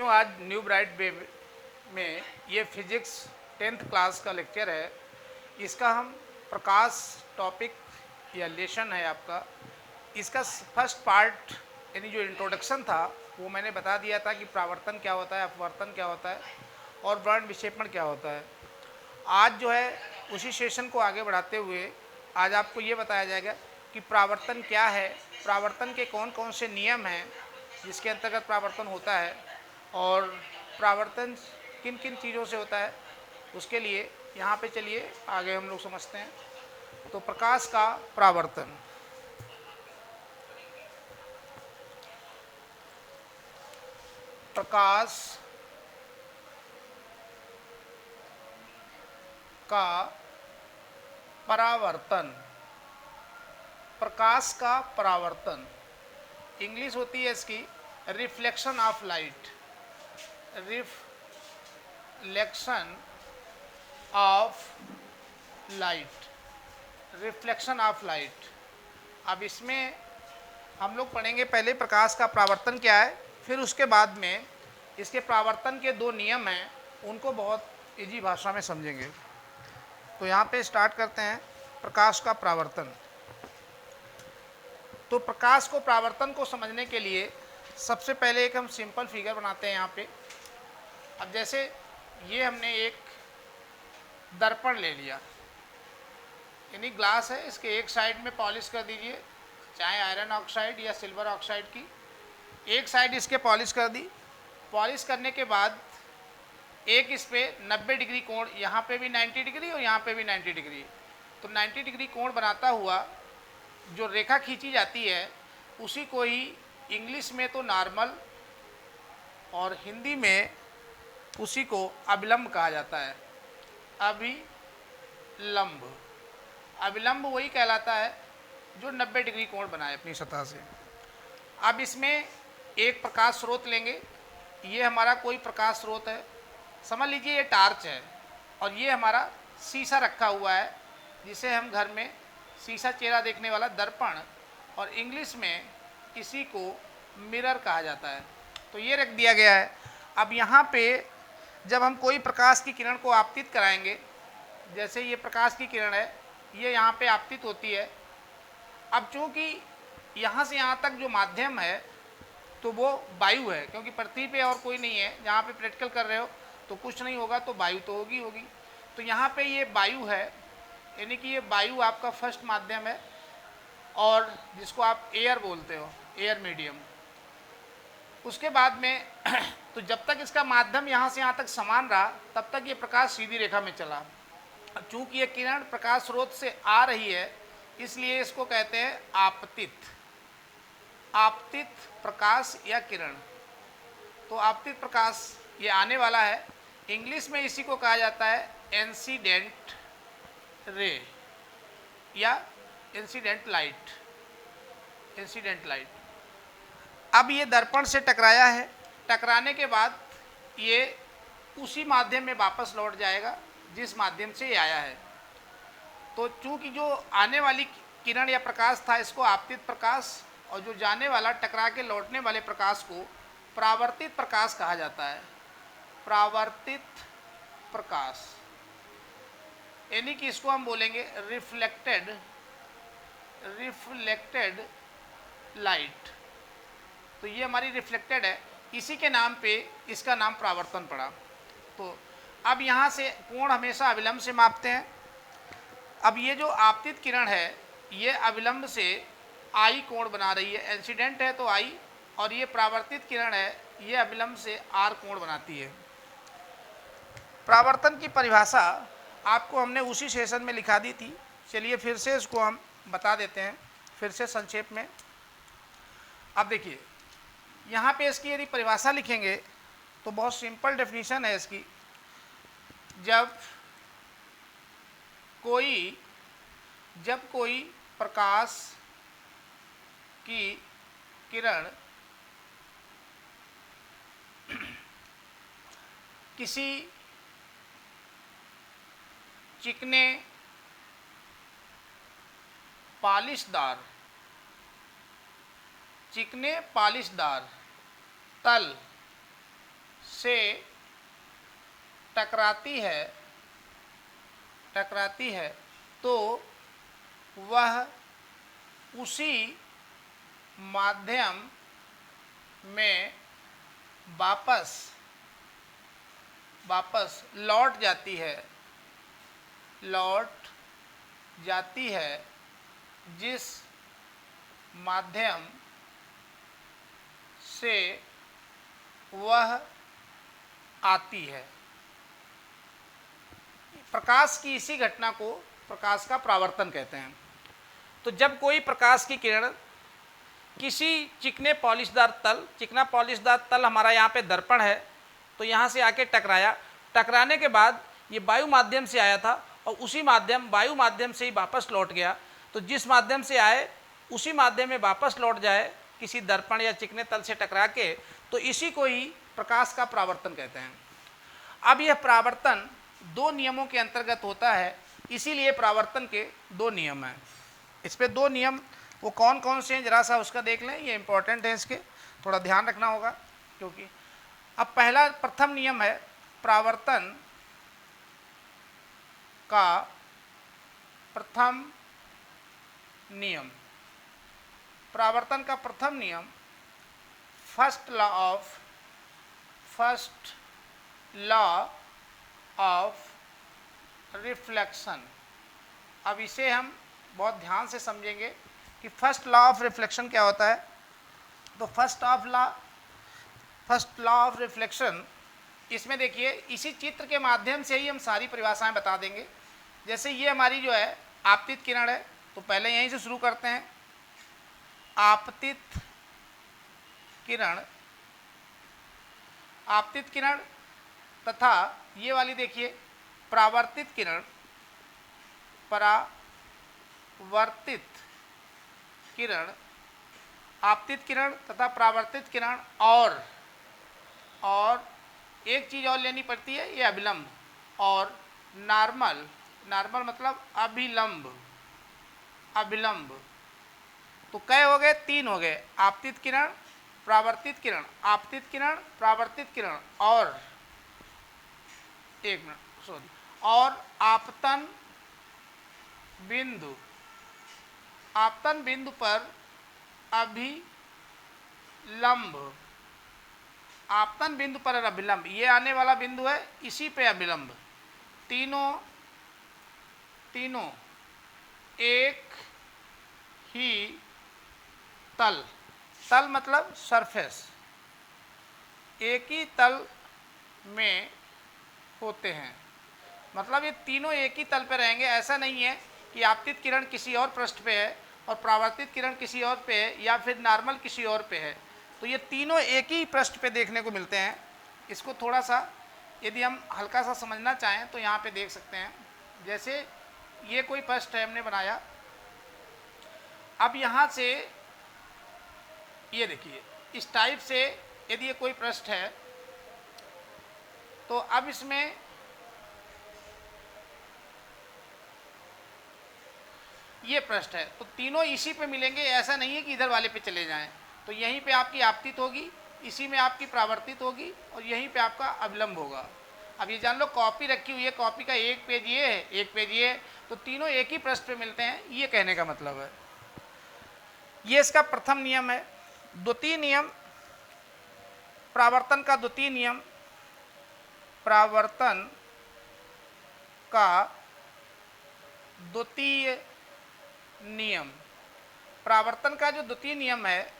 बच्चों, आज new bright वे में ये फिजिक्स 10th क्लास का लेक्चर है। इसका हम प्रकाश टॉपिक या लेसन है आपका, इसका फर्स्ट पार्ट यानी जो इंट्रोडक्शन था वो मैंने बता दिया था कि परावर्तन क्या होता है, अपवर्तन क्या होता है और वर्ण विक्षेपण क्या होता है। आज जो है उसी सेशन को आगे बढ़ाते हुए आज आपको ये बताया जाएगा कि परावर्तन क्या है, परावर्तन के कौन कौन से नियम हैं जिसके अंतर्गत परावर्तन होता है और परावर्तन किन किन चीज़ों से होता है। उसके लिए यहाँ पे चलिए आगे हम लोग समझते हैं। तो प्रकाश का परावर्तन, प्रकाश का परावर्तन, प्रकाश का परावर्तन इंग्लिश होती है इसकी reflection of light, reflection of light, reflection of light. अब इसमें हम लोग पढ़ेंगे पहले प्रकाश का परावर्तन क्या है, फिर उसके बाद में इसके परावर्तन के दो नियम हैं, उनको बहुत इजी भाषा में समझेंगे। तो यहाँ पे स्टार्ट करते हैं प्रकाश का परावर्तन। तो प्रकाश को परावर्तन को समझने के लिए सबसे पहले एक हम सिंपल फिगर बनाते हैं यहाँ पे। अब जैसे ये हमने एक दर्पण ले लिया, यानी ग्लास है, इसके एक साइड में पॉलिश कर दीजिए, चाहे आयरन ऑक्साइड या सिल्वर ऑक्साइड की। एक साइड इसके पॉलिश कर दी। पॉलिश करने के बाद एक इस पे 90 डिग्री कोण, यहाँ पे भी 90 डिग्री और यहाँ पे भी 90 डिग्री, तो 90 डिग्री कोण बनाता हुआ जो रेखा खींची जाती है उसी को ही इंग्लिश में तो नॉर्मल और हिंदी में उसी को अभिलंब कहा जाता है। अभिलंब, अभिलंब वही कहलाता है जो 90 डिग्री कोण बनाए अपनी सतह से। अब इसमें एक प्रकाश स्रोत लेंगे, ये हमारा कोई प्रकाश स्रोत है, समझ लीजिए ये टार्च है, और ये हमारा शीशा रखा हुआ है जिसे हम घर में शीशा चेहरा देखने वाला दर्पण, और इंग्लिश में इसी को मिरर कहा जाता है। तो ये रख दिया गया है। अब यहाँ पे जब हम कोई प्रकाश की किरण को आपतित कराएंगे, जैसे ये प्रकाश की किरण है, ये यहाँ पे आपतित होती है। अब चूँकि यहाँ से यहाँ तक जो माध्यम है तो वो वायु है, क्योंकि पृथ्वी पे और कोई नहीं है, जहाँ पे प्रैक्टिकल कर रहे हो तो कुछ नहीं होगा, तो वायु तो होगी। तो यहाँ पे ये वायु है, यानी कि ये वायु आपका फर्स्ट माध्यम है, और जिसको आप एयर बोलते हो, एयर मीडियम। उसके बाद में तो जब तक इसका माध्यम यहाँ से यहाँ तक समान रहा तब तक ये प्रकाश सीधी रेखा में चला। चूँकि ये किरण प्रकाश स्रोत से आ रही है इसलिए इसको कहते हैं आपतित, आपतित प्रकाश या किरण। तो आपतित प्रकाश ये आने वाला है, इंग्लिश में इसी को कहा जाता है इंसिडेंट रे या इंसिडेंट लाइट, इंसिडेंट लाइट। अब ये दर्पण से टकराया है, टकराने के बाद ये उसी माध्यम में वापस लौट जाएगा जिस माध्यम से ये आया है। तो चूंकि जो आने वाली किरण या प्रकाश था इसको आपतित प्रकाश, और जो जाने वाला टकरा के लौटने वाले प्रकाश को परावर्तित प्रकाश कहा जाता है। परावर्तित प्रकाश, यानी कि इसको हम बोलेंगे रिफ्लेक्टेड, रिफ्लेक्टेड लाइट। तो ये हमारी रिफ्लेक्टेड है, इसी के नाम पे इसका नाम परावर्तन पड़ा। तो अब यहाँ से कोण हमेशा अविलंब से मापते हैं। अब ये जो आपतित किरण है ये अविलंब से आई कोण बना रही है, इंसिडेंट है तो आई, और ये परावर्तित किरण है ये अविलंब से आर कोण बनाती है। परावर्तन की परिभाषा आपको हमने उसी सेशन में लिखा दी थी, चलिए फिर से इसको हम बता देते हैं फिर से संक्षेप में। अब देखिए यहाँ पे इसकी यदि परिभाषा लिखेंगे तो बहुत सिंपल डेफिनेशन है इसकी। जब कोई प्रकाश की किरण किसी चिकने पालिशदार तल से टकराती है तो वह उसी माध्यम में वापस लौट जाती है जिस माध्यम से वह आती है। प्रकाश की इसी घटना को प्रकाश का परावर्तन कहते हैं। तो जब कोई प्रकाश की किरण किसी चिकना पॉलिशदार तल हमारा यहाँ पे दर्पण है, तो यहाँ से आके टकराने के बाद ये वायु माध्यम से आया था और उसी वायु माध्यम से ही वापस लौट गया। तो जिस माध्यम से आए उसी माध्यम में वापस लौट जाए किसी दर्पण या चिकने तल से टकरा के, तो इसी को ही प्रकाश का परावर्तन कहते हैं। अब यह परावर्तन दो नियमों के अंतर्गत होता है, इसीलिए परावर्तन के दो नियम हैं। इस पे दो नियम वो कौन कौन से हैं जरा सा उसका देख लें, ये इंपॉर्टेंट है, इसके थोड़ा ध्यान रखना होगा। क्योंकि अब प्रथम नियम है परावर्तन का प्रथम नियम। परावर्तन का प्रथम नियम फर्स्ट लॉ ऑफ रिफ्लेक्शन। अब इसे हम बहुत ध्यान से समझेंगे कि फर्स्ट लॉ ऑफ रिफ्लेक्शन क्या होता है। तो फर्स्ट लॉ ऑफ रिफ्लेक्शन, इसमें देखिए इसी चित्र के माध्यम से ही हम सारी परिभाषाएं बता देंगे। जैसे ये हमारी जो है आपतित किरण है, तो पहले यहीं से शुरू करते हैं। आपतित किरण तथा ये वाली देखिए परावर्तित किरण, आपतित किरण तथा परावर्तित किरण, और एक चीज़ और लेनी पड़ती है, ये अभिलंब और नॉर्मल मतलब अभिलंब। तो कै हो गए? तीन हो गए। आपतित किरण, परावर्तित किरण, परावर्तित किरण और और आपतन बिंदु पर अभिलंब, ये आने वाला बिंदु है, इसी पे अभिलंब। तीनों एक ही तल मतलब सरफेस, एक ही तल में होते हैं। मतलब ये तीनों एक ही तल पे रहेंगे। ऐसा नहीं है कि आपतित किरण किसी और पृष्ठ पे है और परावर्तित किरण किसी और पे है या फिर नॉर्मल किसी और पे है। तो ये तीनों एक ही पृष्ठ पे देखने को मिलते हैं। इसको थोड़ा सा यदि हम हल्का सा समझना चाहें तो यहाँ पे देख सकते हैं। जैसे ये कोई पृष्ठ है हमने बनाया, अब यहाँ से ये देखिए इस टाइप से यदि ये कोई पृष्ठ है, तो अब इसमें ये पृष्ठ है, तो तीनों इसी पे मिलेंगे। ऐसा नहीं है कि इधर वाले पे चले जाएं। तो यहीं पे आपकी आपतित होगी, इसी में आपकी परावर्तित होगी और यहीं पे आपका अविलंब होगा। अब ये जान लो कॉपी रखी हुई है, कॉपी का एक पेज ये है, एक पेज ये है, तो तीनों एक ही पृष्ठ पे मिलते हैं, ये कहने का मतलब है। ये इसका प्रथम नियम है। द्वितीय नियम, परावर्तन का द्वितीय नियम, परावर्तन का द्वितीय नियम, परावर्तन का जो द्वितीय नियम है,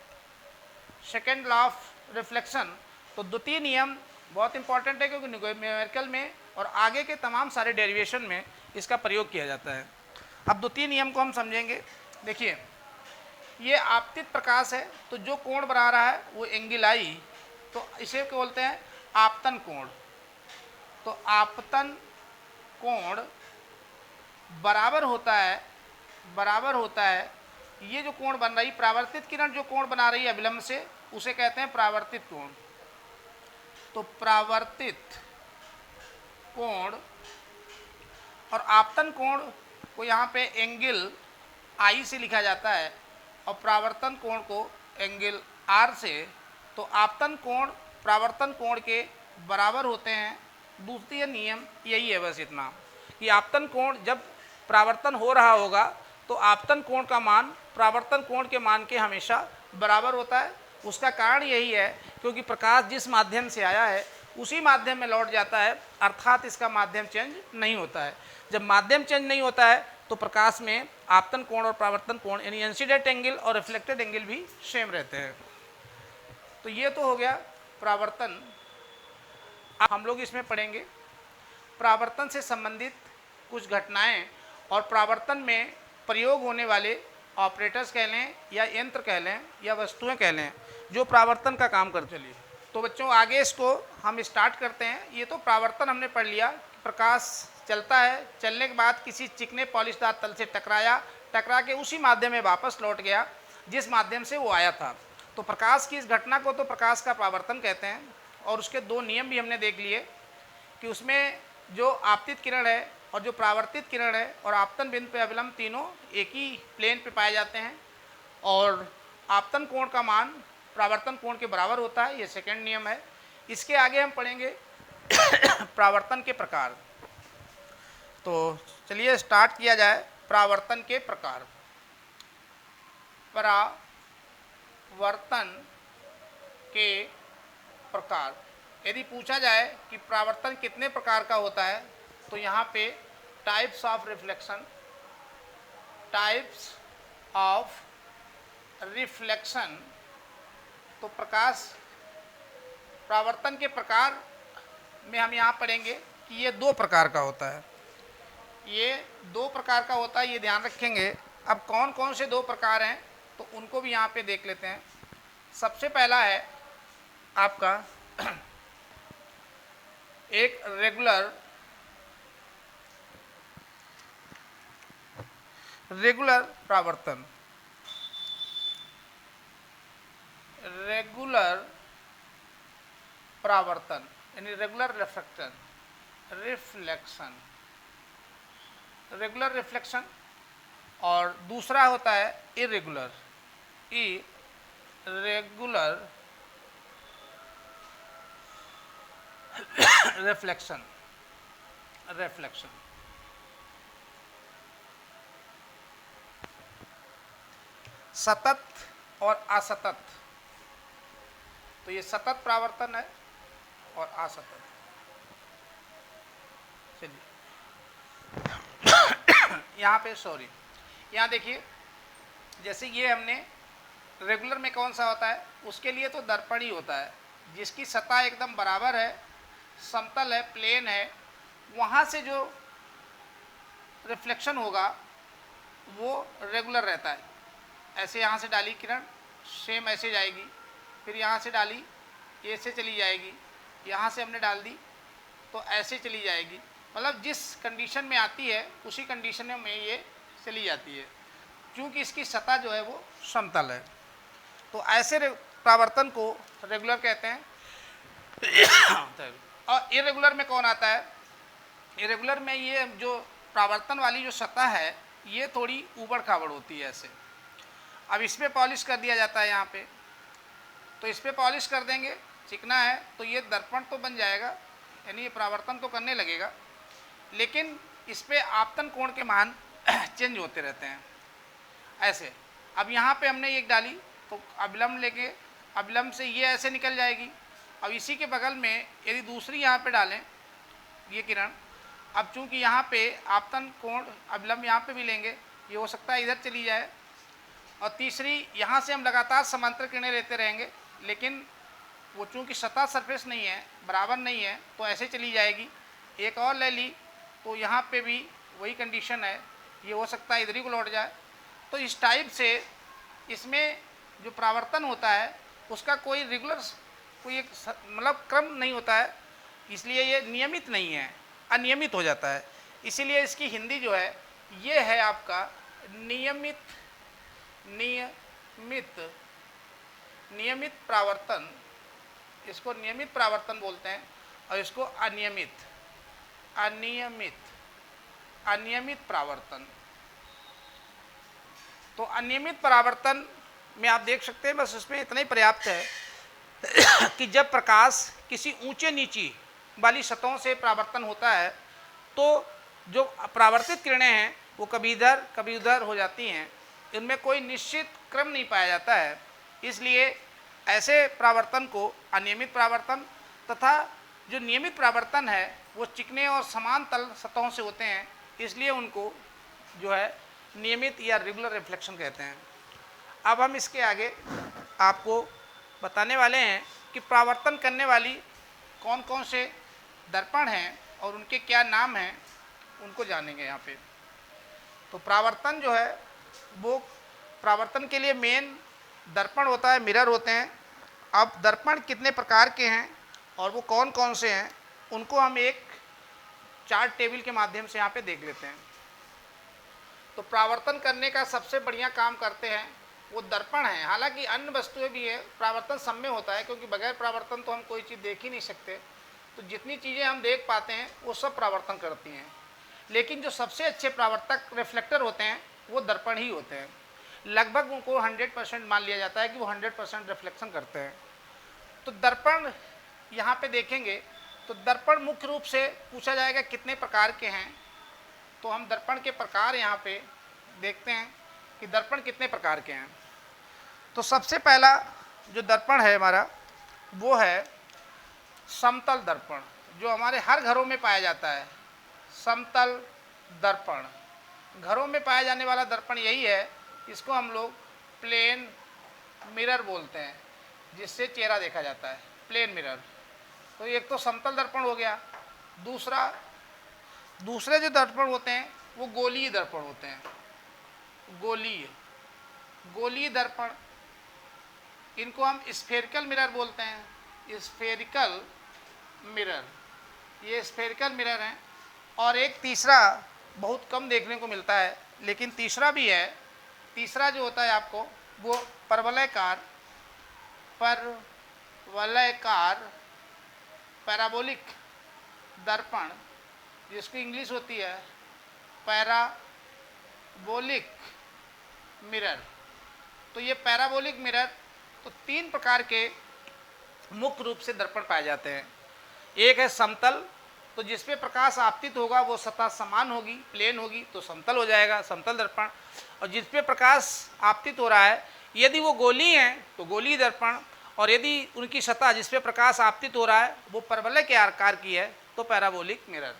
सेकेंड लॉ ऑफ रिफ्लेक्शन। तो द्वितीय नियम बहुत इंपॉर्टेंट है क्योंकि न्यूमेरिकल में और आगे के तमाम सारे डेरिवेशन में इसका प्रयोग किया जाता है। अब द्वितीय नियम को हम समझेंगे। देखिए ये आपतित प्रकाश है, तो जो कोण बना रहा है वो एंगल आई, तो इसे क्या बोलते हैं? आपतन कोण। तो आपतन कोण बराबर होता है ये जो कोण बन रही, परावर्तित किरण जो कोण बना रही है अभिलंब से, उसे कहते हैं परावर्तित कोण। तो परावर्तित कोण और आपतन कोण को यहाँ पे एंगल आई से लिखा जाता है और परावर्तन कोण को एंगल आर से। तो आपतन कोण प्रावर्तन कोण के बराबर होते हैं। दूसरी नियम यही है बस इतना कि आपतन कोण जब प्रावर्तन हो रहा होगा तो आपतन कोण का मान प्रावर्तन कोण के मान के हमेशा बराबर होता है। उसका कारण यही है क्योंकि प्रकाश जिस माध्यम से आया है उसी माध्यम में लौट जाता है, अर्थात इसका माध्यम चेंज नहीं होता है। जब माध्यम चेंज नहीं होता है तो प्रकाश में आपतन कोण और प्रावर्तन कोण यानी इंसिडेंट एंगल और रिफ्लेक्टेड एंगल भी सेम रहते हैं। तो ये तो हो गया प्रावर्तन। अब हम लोग इसमें पढ़ेंगे प्रावर्तन से संबंधित कुछ घटनाएं और प्रावर्तन में प्रयोग होने वाले ऑपरेटर्स कह लें या यंत्र कह लें या वस्तुएं कह लें जो प्रावर्तन का काम कर चली। तो बच्चों आगे इसको हम स्टार्ट करते हैं। ये तो प्रावर्तन हमने पढ़ लिया, प्रकाश चलता है, चलने के बाद किसी चिकने पॉलिशदार तल से टकरा के उसी माध्यम में वापस लौट गया जिस माध्यम से वो आया था। तो प्रकाश की इस घटना को तो प्रकाश का प्रावर्तन कहते हैं। और उसके दो नियम भी हमने देख लिए कि उसमें जो आपतित किरण है और जो प्रावर्तित किरण है और आपतन बिंदु पे अविलंब तीनों एक ही प्लेन पे पाए जाते हैं और आपतन कोण का मान प्रावर्तन कोण के बराबर होता है। ये सेकंड नियम है। इसके आगे हम पढ़ेंगे प्रावर्तन के प्रकार। तो चलिए स्टार्ट किया जाए। प्रावर्तन के प्रकार। प्रावर्तन के प्रकार। यदि पूछा जाए कि प्रावर्तन कितने प्रकार का होता है तो यहाँ पे types of reflection, types of reflection, तो प्रकाश प्रावर्तन के प्रकार में हम यहाँ पढ़ेंगे कि ये दो प्रकार का होता है। ये दो प्रकार का होता है, ये ध्यान रखेंगे। अब कौन कौन से दो प्रकार हैं तो उनको भी यहाँ पे देख लेते हैं। सबसे पहला है आपका एक रेगुलर प्रावर्तन। रेगुलर प्रावर्तन यानी रेगुलर रेगुलर रिफ्लेक्शन। और दूसरा होता है इरेगुलर रिफ्लेक्शन। सतत और असतत। तो ये सतत प्रावर्तन है और असतत। चलिए यहाँ पे यहाँ देखिए, जैसे ये हमने रेगुलर में कौन सा होता है, उसके लिए तो दर्पण ही होता है जिसकी सतह एकदम बराबर है, समतल है, प्लेन है। वहाँ से जो रिफ्लेक्शन होगा वो रेगुलर रहता है। ऐसे यहाँ से डाली किरण सेम ऐसे जाएगी, फिर यहाँ से डाली ऐसे चली जाएगी, यहाँ से हमने डाल दी तो ऐसे चली जाएगी। मतलब जिस कंडीशन में आती है उसी कंडीशन में ये चली जाती है, क्योंकि इसकी सतह जो है वो समतल है। तो ऐसे प्रावर्तन को रेगुलर कहते हैं। और इरेगुलर में कौन आता है? इरेगुलर में ये जो प्रावर्तन वाली जो सतह है ये थोड़ी ऊबड़ खाबड़ होती है ऐसे। अब इस पर पॉलिश कर दिया जाता है यहाँ पे, तो इस पर पॉलिश कर देंगे, चिकना है तो ये दर्पण तो बन जाएगा, यानी ये प्रावर्तन तो करने लगेगा, लेकिन इस पर आपतन कोण के मान चेंज होते रहते हैं ऐसे। अब यहाँ पे हमने एक डाली तो अविलंब लेके अविलंब से ये ऐसे निकल जाएगी। अब इसी के बगल में यदि दूसरी यहाँ पे डालें ये किरण, अब चूंकि यहाँ पे आपतन कोण अविलंब यहाँ पे भी लेंगे, ये हो सकता है इधर चली जाए। और तीसरी यहाँ से हम लगातार समांतर किरणें लेते रहेंगे, लेकिन वो चूंकि सतह सरफेस नहीं है, बराबर नहीं है, तो ऐसे चली जाएगी। एक और ले ली तो यहाँ पे भी वही कंडीशन है, ये हो सकता है इधर ही को लौट जाए। तो इस टाइप से इसमें जो प्रावर्तन होता है उसका कोई रेगुलर कोई एक मतलब क्रम नहीं होता है, इसलिए ये नियमित नहीं है, अनियमित हो जाता है। इसीलिए इसकी हिंदी जो है ये है आपका नियमित प्रावर्तन। इसको नियमित प्रावर्तन बोलते हैं और इसको अनियमित प्रावर्तन। तो अनियमित प्रावर्तन में आप देख सकते हैं, बस इसमें इतना ही पर्याप्त है कि जब प्रकाश किसी ऊंचे नीची वाली सतहों से परावर्तन होता है तो जो परावर्तित किरणें हैं वो कभी इधर कभी उधर हो जाती हैं, इनमें कोई निश्चित क्रम नहीं पाया जाता है। इसलिए ऐसे परावर्तन को अनियमित परावर्तन तथा जो नियमित परावर्तन है वो चिकने और समान तल सतहों से होते हैं, इसलिए उनको जो है नियमित या रेगुलर रिफ्लेक्शन कहते हैं। अब हम इसके आगे आपको बताने वाले हैं कि परावर्तन करने वाली कौन कौन से दर्पण हैं और उनके क्या नाम हैं, उनको जानेंगे यहाँ पे। तो परावर्तन जो है वो परावर्तन के लिए मेन दर्पण होता है, मिरर होते हैं। अब दर्पण कितने प्रकार के हैं और वो कौन कौन से हैं उनको हम एक चार्ट टेबल के माध्यम से यहाँ पे देख लेते हैं। तो परावर्तन करने का सबसे बढ़िया काम करते हैं वो दर्पण है। हालांकि अन्य वस्तुएं भी है, परावर्तन सब में होता है क्योंकि बगैर परावर्तन तो हम कोई चीज़ देख ही नहीं सकते। तो जितनी चीज़ें हम देख पाते हैं वो सब परावर्तन करती हैं, लेकिन जो सबसे अच्छे परावर्तक रिफ्लेक्टर होते हैं वो दर्पण ही होते हैं। लगभग उनको 100% मान लिया जाता है कि वो 100% रिफ्लेक्शन करते हैं। तो दर्पण यहाँ पे देखेंगे तो दर्पण मुख्य रूप से पूछा जाएगा कितने प्रकार के हैं। तो हम दर्पण के प्रकार यहाँ पे देखते हैं कि दर्पण कितने प्रकार के हैं। तो सबसे पहला जो दर्पण है हमारा वो है समतल दर्पण, जो हमारे हर घरों में पाया जाता है। समतल दर्पण घरों में पाया जाने वाला दर्पण यही है, इसको हम लोग प्लेन मिरर बोलते हैं, जिससे चेहरा देखा जाता है, प्लेन मिरर। तो एक तो समतल दर्पण हो गया। दूसरे जो दर्पण होते हैं वो गोलीय दर्पण होते हैं। गोलीय दर्पण, इनको हम स्फेरिकल मिरर बोलते हैं। स्फेरिकल मिरर, ये स्फेरिकल मिरर हैं। और एक तीसरा बहुत कम देखने को मिलता है, लेकिन तीसरा भी है। तीसरा जो होता है आपको वो परवलयकार पैराबोलिक दर्पण, जिसकी इंग्लिश होती है पैराबोलिक मिरर। तो ये पैराबोलिक मिरर, तो तीन प्रकार के मुख्य रूप से दर्पण पाए जाते हैं। एक है समतल, तो जिसपे प्रकाश आपतित होगा वो सतह समान होगी, प्लेन होगी, तो समतल हो जाएगा, समतल दर्पण। और जिसपे प्रकाश आपतित हो रहा है यदि वो गोलीय हैं तो गोलीय दर्पण, और यदि उनकी सतह जिसपे प्रकाश आपतित हो रहा है वो परवलय के आकार की है तो पैराबोलिक मिरर।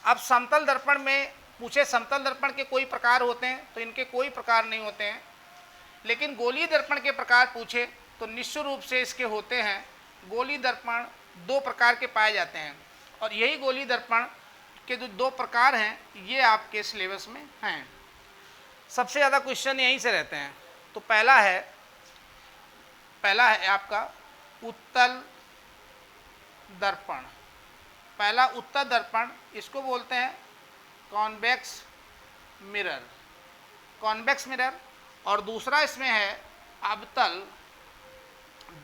अब समतल दर्पण में पूछे समतल दर्पण के कोई प्रकार होते हैं तो इनके कोई प्रकार नहीं होते हैं, लेकिन गोलीय दर्पण के प्रकार पूछे तो निश्चित रूप से इसके होते हैं। गोलीय दर्पण दो प्रकार के पाए जाते हैं और यही गोलीय दर्पण के जो दो प्रकार हैं ये आपके सिलेबस में हैं। सबसे ज़्यादा क्वेश्चन यहीं से रहते हैं। तो पहला है आपका उत्तल दर्पण। पहला उत्तल दर्पण, इसको बोलते हैं कॉन्वेक्स मिरर। और दूसरा इसमें है अवतल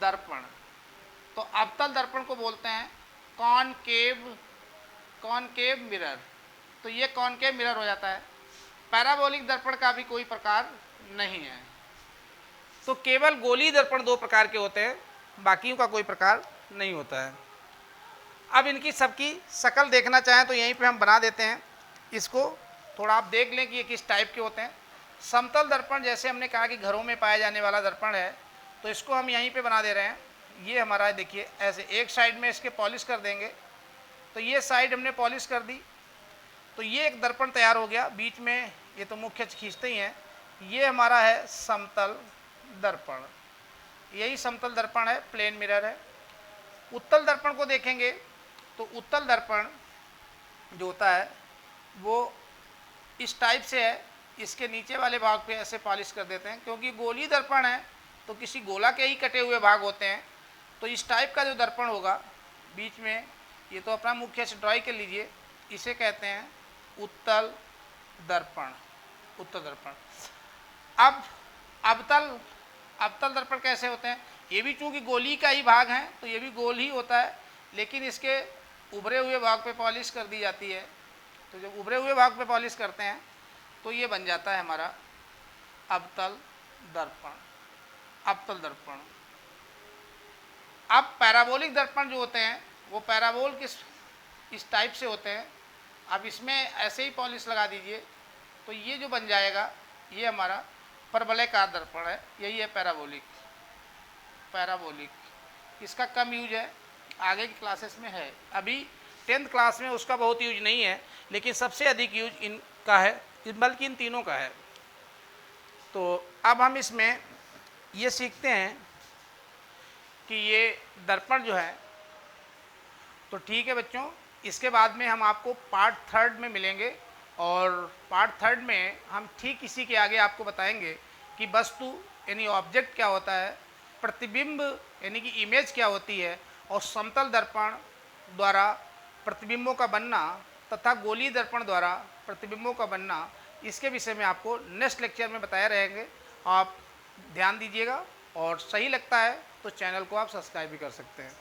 दर्पण। तो अवतल दर्पण को बोलते हैं कॉनकेव मिरर। तो ये कॉनकेव मिरर हो जाता है। पैराबोलिक दर्पण का भी कोई प्रकार नहीं है। तो केवल गोलीय दर्पण दो प्रकार के होते हैं, बाकियों का कोई प्रकार नहीं होता है। अब इनकी सबकी शक्ल देखना चाहें तो यहीं पे हम बना देते हैं। इसको थोड़ा आप देख लें कि ये किस टाइप के होते हैं। समतल दर्पण जैसे हमने कहा कि घरों में पाया जाने वाला दर्पण है, तो इसको हम यहीं पे बना दे रहे हैं। ये हमारा देखिए ऐसे एक साइड में इसके पॉलिश कर देंगे, तो ये साइड हमने पॉलिश कर दी, तो ये एक दर्पण तैयार हो गया। बीच में ये तो मुख्य खींचते ही हैं। ये हमारा है समतल दर्पण, यही समतल दर्पण है, प्लेन मिरर है। उत्तल दर्पण को देखेंगे तो उत्तल दर्पण जो होता है वो इस टाइप से है। इसके नीचे वाले भाग पे ऐसे पॉलिश कर देते हैं, क्योंकि गोलीय दर्पण है तो किसी गोला के ही कटे हुए भाग होते हैं। तो इस टाइप का जो दर्पण होगा बीच में, ये तो अपना मुख्य से ड्राई कर लीजिए, इसे कहते हैं उत्तल दर्पण। अब अवतल दर्पण कैसे होते हैं? ये भी चूंकि गोली का ही भाग है तो ये भी गोल ही होता है, लेकिन इसके उभरे हुए भाग पे पॉलिश कर दी जाती है। तो जब उभरे हुए भाग पे पॉलिश करते हैं तो ये बन जाता है हमारा अवतल दर्पण। अब पैराबोलिक दर्पण जो होते हैं वो पैराबोल इस टाइप से होते हैं। अब इसमें ऐसे ही पॉलिश लगा दीजिए तो ये जो बन जाएगा ये हमारा परवलयकार दर्पण है, यही है पैराबोलिक। इसका कम यूज है, आगे की क्लासेस में है, अभी 10th क्लास में उसका बहुत यूज नहीं है, लेकिन सबसे अधिक यूज इनका है, बल्कि इन तीनों का है। तो अब हम इसमें ये सीखते हैं कि ये दर्पण जो है, तो ठीक है बच्चों, इसके बाद में हम आपको पार्ट 3 में मिलेंगे और पार्ट 3 में हम ठीक इसी के आगे आपको बताएंगे कि वस्तु यानी ऑब्जेक्ट क्या होता है, प्रतिबिंब यानी कि इमेज क्या होती है, और समतल दर्पण द्वारा प्रतिबिंबों का बनना तथा गोलीय दर्पण द्वारा प्रतिबिंबों का बनना, इसके विषय में आपको नेक्स्ट लेक्चर में बताए रहेंगे। आप ध्यान दीजिएगा और सही लगता है तो चैनल को आप सब्सक्राइब भी कर सकते हैं।